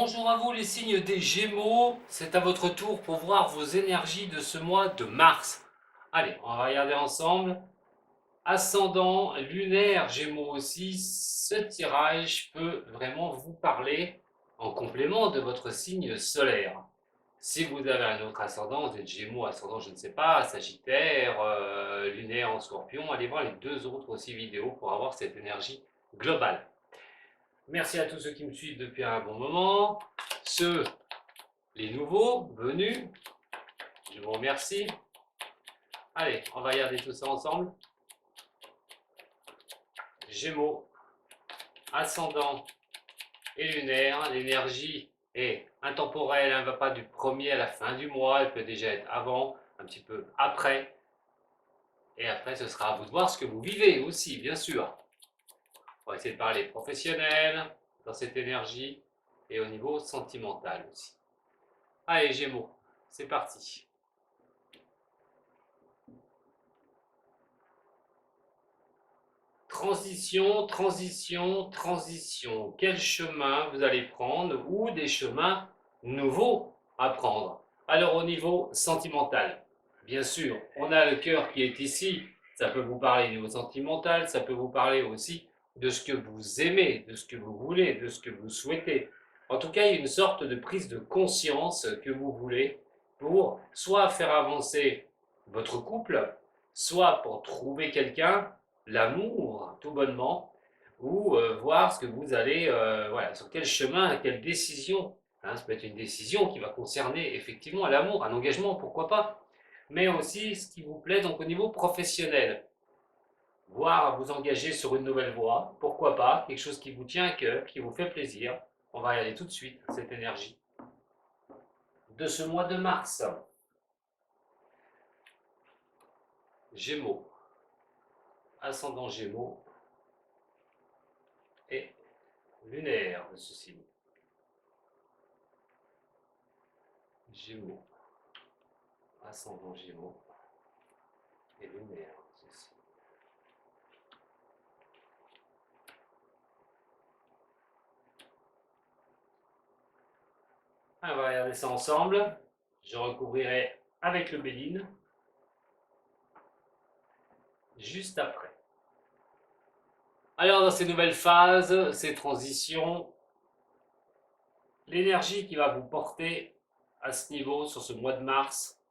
Bonjour à vous les signes des Gémeaux, c'est à votre tour pour voir vos énergies de ce mois de mars. Allez, on va regarder ensemble. Ascendant, lunaire, Gémeaux aussi, ce tirage peut vraiment vous parler en complément de votre signe solaire. Si vous avez un autre ascendant, vous êtes Gémeaux, ascendant, je ne sais pas, Sagittaire, lunaire en Scorpion, allez voir les deux autres aussi vidéos pour avoir cette énergie globale. Merci à tous ceux qui me suivent depuis un bon moment. Ceux, les nouveaux venus, je vous remercie. Allez, on va regarder tout ça ensemble. Gémeaux, ascendant et lunaire. L'énergie est intemporelle, elle ne va pas du premier à la fin du mois, elle peut déjà être avant, un petit peu après. Et après, ce sera à vous de voir ce que vous vivez aussi, bien sûr. On va essayer de parler professionnel dans cette énergie et au niveau sentimental aussi. Allez, Gémeaux, c'est parti. Transition, transition, transition. Quel chemin vous allez prendre ou des chemins nouveaux à prendre? Alors au niveau sentimental, bien sûr, on a le cœur qui est ici. Ça peut vous parler au niveau sentimental, ça peut vous parler aussi de ce que vous aimez, de ce que vous voulez, de ce que vous souhaitez. En tout cas, il y a une sorte de prise de conscience que vous voulez pour soit faire avancer votre couple, soit pour trouver quelqu'un, l'amour, tout bonnement, ou voir ce que vous allez, voilà, sur quel chemin, quelle décision. Hein, ça peut être une décision qui va concerner effectivement l'amour, un engagement, pourquoi pas, mais aussi ce qui vous plaît donc au niveau professionnel. Voir vous engager sur une nouvelle voie, pourquoi pas, quelque chose qui vous tient à cœur, qui vous fait plaisir. On va y aller tout de suite, cette énergie de ce mois de mars. Gémeaux, ascendant Gémeaux et lunaire de ce signe. Gémeaux, ascendant Gémeaux et lunaire de ce signe. On va regarder ça ensemble. Je recouvrirai avec le Béline juste après. Alors dans ces nouvelles phases, ces transitions, l'énergie qui va vous porter à ce niveau sur ce mois de mars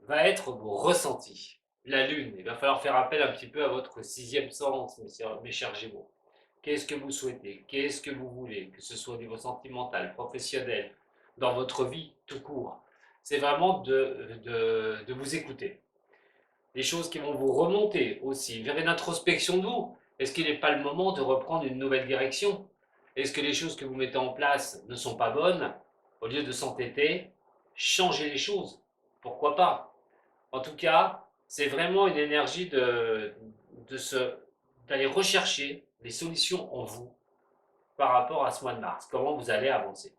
va être vos ressentis. La lune, il va falloir faire appel un petit peu à votre sixième sens, mes chers Gémeaux. Qu'est-ce que vous souhaitez? Qu'est-ce que vous voulez? Que ce soit au niveau sentimental, professionnel, dans votre vie tout court. C'est vraiment de vous écouter. Les choses qui vont vous remonter aussi vers une introspection de vous. Est-ce qu'il n'est pas le moment de reprendre une nouvelle direction? Est-ce que les choses que vous mettez en place ne sont pas bonnes? Au lieu de s'entêter, changez les choses. Pourquoi pas? En tout cas, c'est vraiment une énergie d'aller rechercher des solutions en vous par rapport à ce mois de mars. Comment vous allez avancer?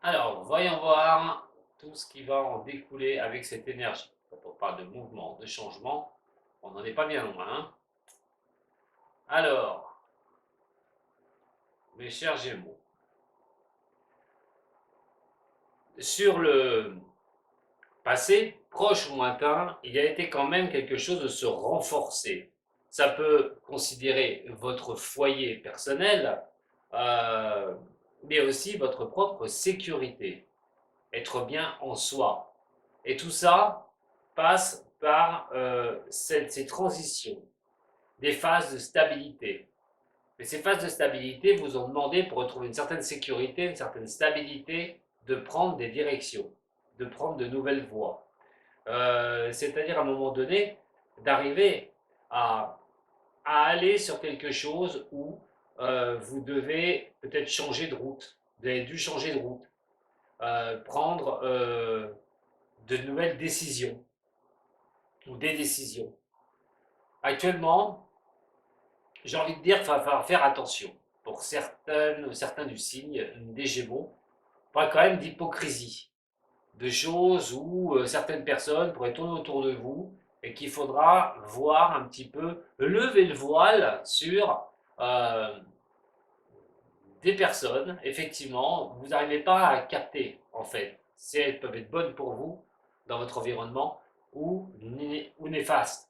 Alors, voyons voir tout ce qui va en découler avec cette énergie. Quand on parle de mouvement, de changement, on n'en est pas bien loin. Hein. Alors, mes chers Gémeaux, sur le passé, proche ou lointain, il y a été quand même quelque chose de se renforcer. Ça peut considérer votre foyer personnel, mais aussi votre propre sécurité, être bien en soi. Et tout ça passe par ces transitions, des phases de stabilité. Mais ces phases de stabilité vous ont demandé, pour retrouver une certaine sécurité, une certaine stabilité, de prendre des directions, de prendre de nouvelles voies. C'est-à-dire à un moment donné, d'arriver à, aller sur quelque chose où vous devez peut-être changer de route. Vous avez dû changer de route, prendre de nouvelles décisions ou des décisions. Actuellement, j'ai envie de dire qu'il va falloir faire attention pour certains du signe des Gémeaux. Il parle quand même d'hypocrisie, de choses où certaines personnes pourraient tourner autour de vous et qu'il faudra voir un petit peu, lever le voile sur des personnes, effectivement, vous n'arrivez pas à capter, en fait, si elles peuvent être bonnes pour vous dans votre environnement ou néfastes.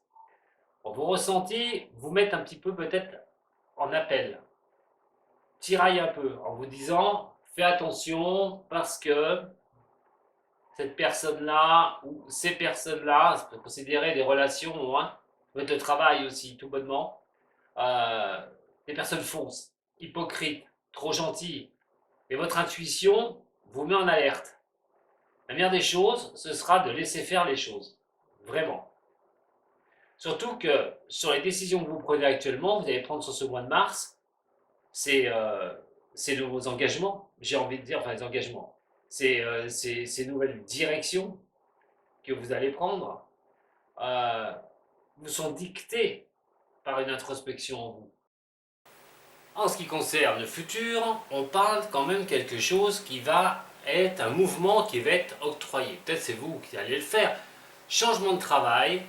Bon, vos ressentis vous mettent un petit peu peut-être en appel, tiraille un peu en vous disant fais attention parce que cette personne-là ou ces personnes-là, ça peut considérer des relations, hein, peut-être le travail aussi, tout bonnement, euh, des personnes fausses, hypocrites, trop gentilles, et votre intuition vous met en alerte. La meilleure des choses, ce sera de laisser faire les choses, vraiment. Surtout que sur les décisions que vous prenez actuellement, vous allez prendre sur ce mois de mars, c'est vos engagements, j'ai envie de dire, enfin les engagements, c'est ces nouvelles directions que vous allez prendre, euh, vous sont dictées par une introspection en vous. En ce qui concerne le futur, on parle quand même quelque chose qui va être un mouvement qui va être octroyé. Peut-être c'est vous qui allez le faire. Changement de travail,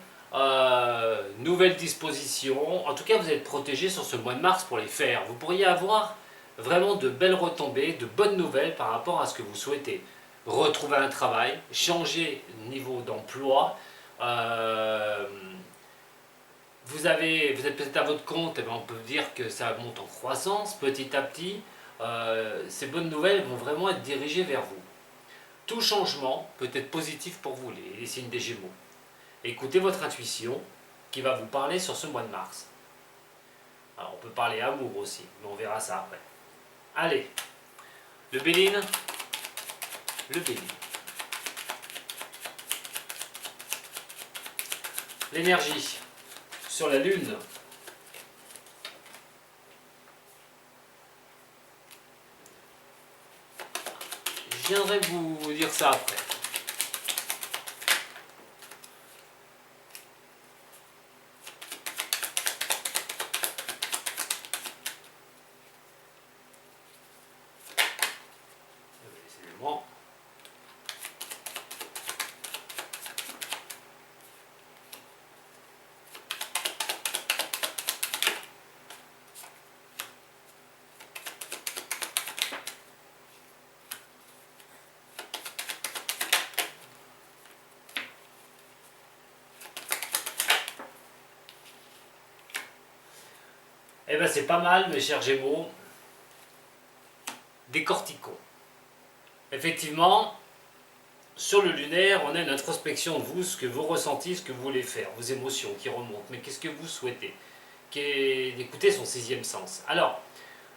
nouvelles dispositions. En tout cas, vous êtes protégé sur ce mois de mars pour les faire. Vous pourriez avoir vraiment de belles retombées, de bonnes nouvelles par rapport à ce que vous souhaitez. Retrouver un travail, changer de niveau d'emploi. euh, vous êtes peut-être à votre compte, et bien on peut dire que ça monte en croissance petit à petit. Ces bonnes nouvelles vont vraiment être dirigées vers vous. Tout changement peut être positif pour vous, les signes des Gémeaux. Écoutez votre intuition qui va vous parler sur ce mois de mars. Alors on peut parler amour aussi, mais on verra ça après. Allez, le Béline, le Béline. L'énergie sur la Lune. Je viendrai vous dire ça après. Décidément. Eh bien c'est pas mal mes chers Gémeaux. Décortiquons. Effectivement, sur le lunaire, on a une introspection de vous, ce que vous ressentez, ce que vous voulez faire, vos émotions qui remontent. Mais qu'est-ce que vous souhaitez? D'écouter son sixième sens. Alors,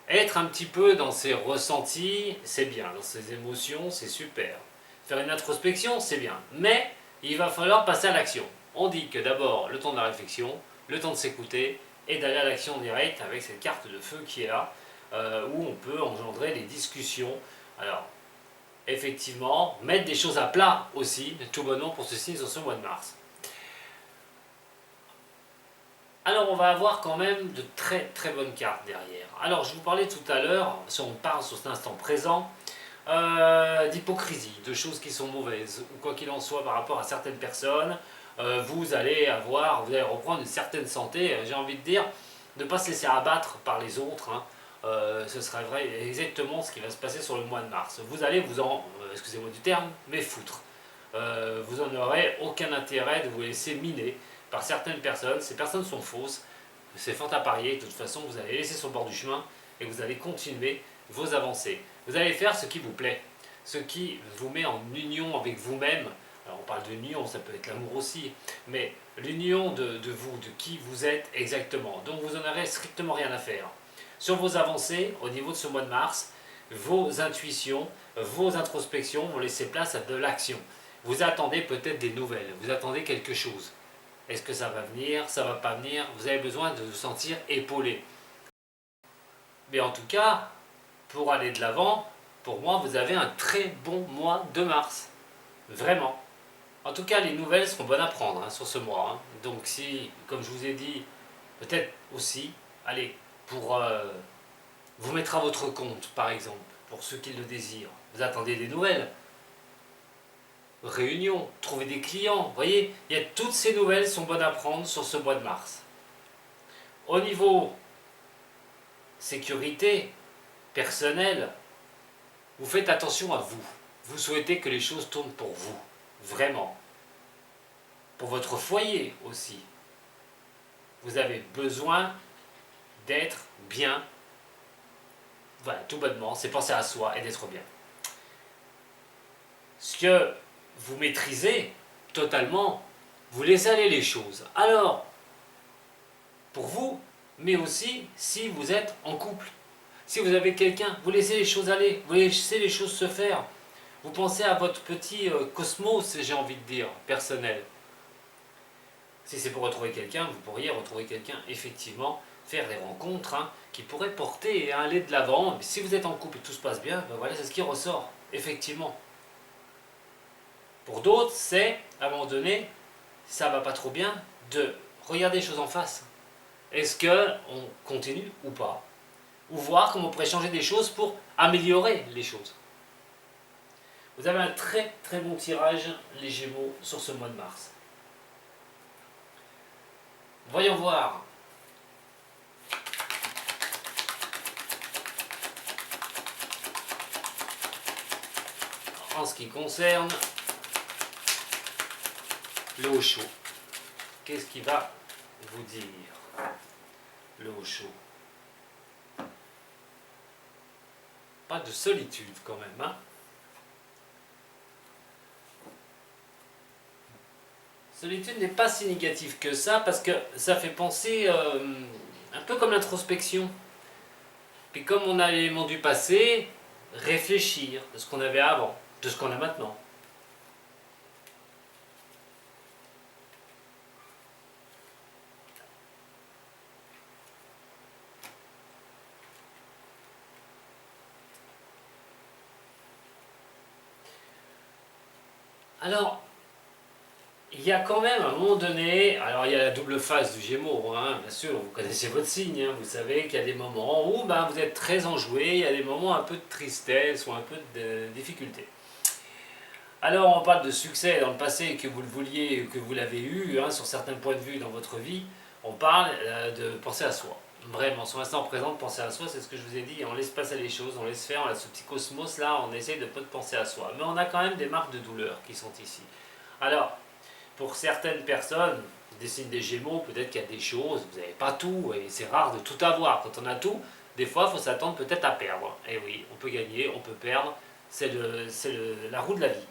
être un petit peu dans ses ressentis, c'est bien. Dans ses émotions, c'est super. Faire une introspection, c'est bien. Mais il va falloir passer à l'action. On dit que d'abord, le temps de la réflexion, le temps de s'écouter et d'aller à l'action directe avec cette carte de feu qui est là, où on peut engendrer des discussions. Alors, effectivement, mettre des choses à plat aussi, tout bonnement pour ce signe sur ce mois de mars. Alors on va avoir quand même de très très bonnes cartes derrière. Alors je vous parlais tout à l'heure, si on parle sur cet instant présent, d'hypocrisie, de choses qui sont mauvaises, ou quoi qu'il en soit par rapport à certaines personnes, vous allez reprendre une certaine santé, j'ai envie de dire, de ne pas se laisser abattre par les autres, hein. Ce serait vrai, exactement ce qui va se passer sur le mois de mars. Vous allez excusez-moi du terme, mais foutre. Vous n'en aurez aucun intérêt de vous laisser miner par certaines personnes. Ces personnes sont fausses, c'est fort à parier. De toute façon, vous allez laisser sur le bord du chemin et vous allez continuer vos avancées. Vous allez faire ce qui vous plaît, ce qui vous met en union avec vous-même. Alors on parle d'union, ça peut être l'amour aussi, mais l'union de vous, de qui vous êtes exactement. Donc vous n'en aurez strictement rien à faire. Sur vos avancées, au niveau de ce mois de mars, vos intuitions, vos introspections vont laisser place à de l'action. Vous attendez peut-être des nouvelles, vous attendez quelque chose. Est-ce que ça va venir, ça va pas venir? Vous avez besoin de vous sentir épaulé. Mais en tout cas, pour aller de l'avant, pour moi, vous avez un très bon mois de mars. Vraiment. En tout cas, les nouvelles seront bonnes à prendre, hein, sur ce mois, hein. Donc si, comme je vous ai dit, peut-être aussi, allez, pour vous mettre à votre compte, par exemple, pour ceux qui le désirent. Vous attendez des nouvelles. Réunion, trouver des clients. Vous voyez, toutes ces nouvelles sont bonnes à prendre sur ce mois de mars. Au niveau sécurité, personnel, vous faites attention à vous. Vous souhaitez que les choses tournent pour vous, vraiment. Pour votre foyer aussi. Vous avez besoin d'être bien. Voilà, tout bonnement, c'est penser à soi et d'être bien. Ce que vous maîtrisez totalement, vous laissez aller les choses. Alors, pour vous, mais aussi si vous êtes en couple. Si vous avez quelqu'un, vous laissez les choses aller, vous laissez les choses se faire. Vous pensez à votre petit cosmos, j'ai envie de dire, personnel. Si c'est pour retrouver quelqu'un, vous pourriez retrouver quelqu'un, effectivement, faire des rencontres qui pourraient porter et aller de l'avant. Si vous êtes en couple et tout se passe bien, ben voilà, c'est ce qui ressort, effectivement. Pour d'autres, c'est, à un moment donné, si ça va pas trop bien, de regarder les choses en face. Est-ce qu'on continue ou pas? Ou voir comment on pourrait changer des choses pour améliorer les choses. Vous avez un très très bon tirage, les Gémeaux, sur ce mois de mars. Voyons voir. En ce qui concerne le haut chaud, qu'est-ce qui va vous dire le haut chaud? Pas de solitude quand même, hein? Solitude n'est pas si négative que ça parce que ça fait penser un peu comme l'introspection. Puis comme on a l'élément du passé, réfléchir de ce qu'on avait avant, de ce qu'on a maintenant. Alors, il y a quand même à un moment donné, alors il y a la double face du Gémeaux, bien sûr, vous connaissez votre signe, vous savez qu'il y a des moments où vous êtes très enjoué, il y a des moments un peu de tristesse ou un peu de difficulté. Alors on parle de succès dans le passé, que vous le vouliez, que vous l'avez eu, sur certains points de vue dans votre vie, on parle de penser à soi. Vraiment, sur l'instant présent, penser à soi, c'est ce que je vous ai dit, on laisse passer les choses, on laisse faire, on a ce petit cosmos là, on essaye de ne pas penser à soi. Mais on a quand même des marques de douleur qui sont ici. Alors, pour certaines personnes, des signes des Gémeaux, peut-être qu'il y a des choses, vous n'avez pas tout, et c'est rare de tout avoir. Quand on a tout, des fois, il faut s'attendre peut-être à perdre. Et oui, on peut gagner, on peut perdre, c'est la roue de la vie.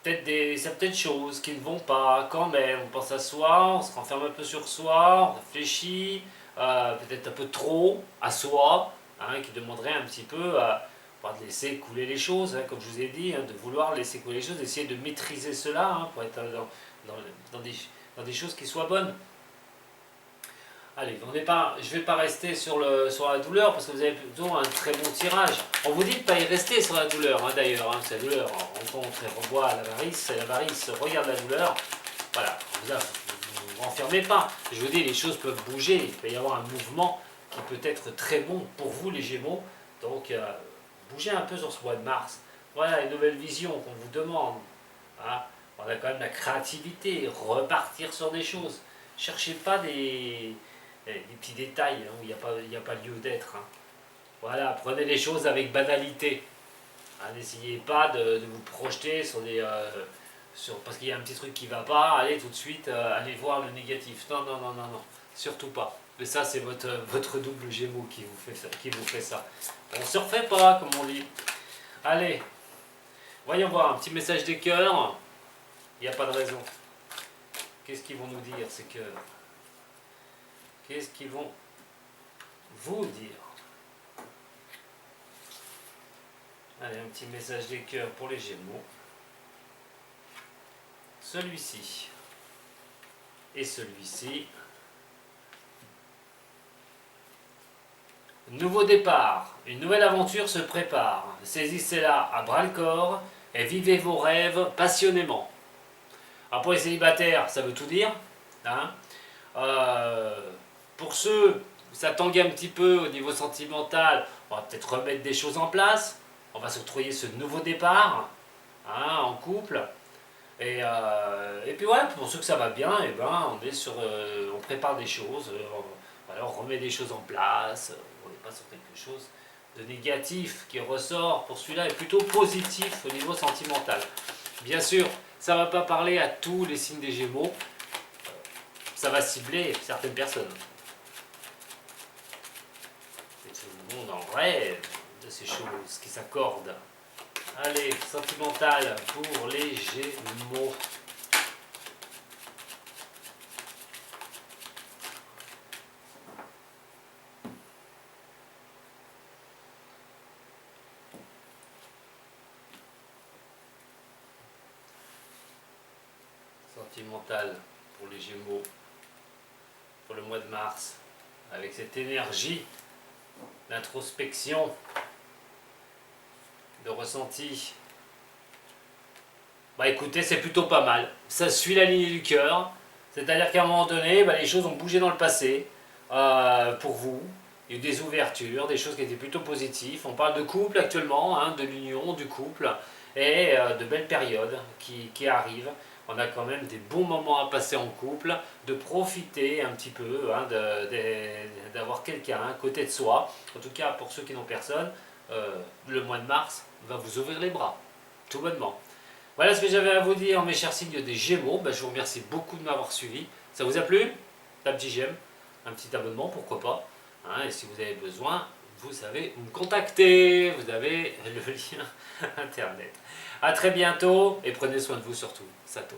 Peut-être certaines choses qui ne vont pas quand même, on pense à soi, on se renferme un peu sur soi, on réfléchit, peut-être un peu trop à soi, qui demanderait un petit peu pas de laisser couler les choses, comme je vous ai dit, de vouloir laisser couler les choses, d'essayer de maîtriser cela pour être dans des choses qui soient bonnes. Allez, je ne vais pas rester sur la douleur parce que vous avez plutôt un très bon tirage. On vous dit de ne pas y rester sur la douleur d'ailleurs, c'est la douleur rencontre et revoit l'avarice regarde la douleur. Voilà, vous renfermez pas. Je vous dis, les choses peuvent bouger, il peut y avoir un mouvement qui peut être très bon pour vous les Gémeaux. Donc, bougez un peu sur ce mois de mars. Voilà, une nouvelle vision qu'on vous demande. On a quand même la créativité, repartir sur des choses. Cherchez pas des petits détails où il n'y a pas lieu d'être. Voilà, prenez les choses avec banalité. N'essayez pas de vous projeter sur des... parce qu'il y a un petit truc qui ne va pas, allez tout de suite, allez voir le négatif. Non, non, non, non, non, surtout pas. Mais ça, c'est votre double Gémeaux qui vous fait ça. On ne se refait pas, comme on dit. Allez, voyons voir, un petit message des cœurs. Il n'y a pas de raison. Qu'est-ce qu'ils vont nous dire, ces cœurs? Qu'est-ce qu'ils vont vous dire? Allez, un petit message des cœurs pour les Gémeaux. Celui-ci et celui-ci. Nouveau départ, une nouvelle aventure se prépare. Saisissez-la à bras-le-corps et vivez vos rêves passionnément. Alors pour les célibataires, ça veut tout dire. Pour ceux où ça tangue un petit peu au niveau sentimental, on va peut-être remettre des choses en place. On va s'octroyer ce nouveau départ en couple. Et puis voilà, pour ceux que ça va bien, on prépare des choses, on remet des choses en place. pas sur quelque chose de négatif qui ressort pour celui-là est plutôt positif au niveau sentimental. Bien sûr, ça ne va pas parler à tous les signes des Gémeaux, ça va cibler certaines personnes. Et tout le monde en rêve de ces choses qui s'accordent. Allez, sentimental pour les Gémeaux. Sentimental pour les Gémeaux pour le mois de mars, avec cette énergie d'introspection, de ressenti. Bah écoutez, c'est plutôt pas mal. Ça suit la lignée du cœur, c'est-à-dire qu'à un moment donné, bah, les choses ont bougé dans le passé pour vous. Il y a eu des ouvertures, des choses qui étaient plutôt positives. On parle de couple actuellement, hein, de l'union, du couple, et de belles périodes qui arrivent. On a quand même des bons moments à passer en couple, de profiter un petit peu, hein, d'avoir quelqu'un à côté de soi. En tout cas, pour ceux qui n'ont personne, le mois de mars va vous ouvrir les bras, tout bonnement. Voilà ce que j'avais à vous dire, mes chers signes des Gémeaux. Je vous remercie beaucoup de m'avoir suivi. Ça vous a plu? Un petit j'aime, un petit abonnement, pourquoi pas. Hein, et si vous avez besoin, vous savez me contacter. Vous avez le lien internet. A très bientôt et prenez soin de vous surtout. Sato.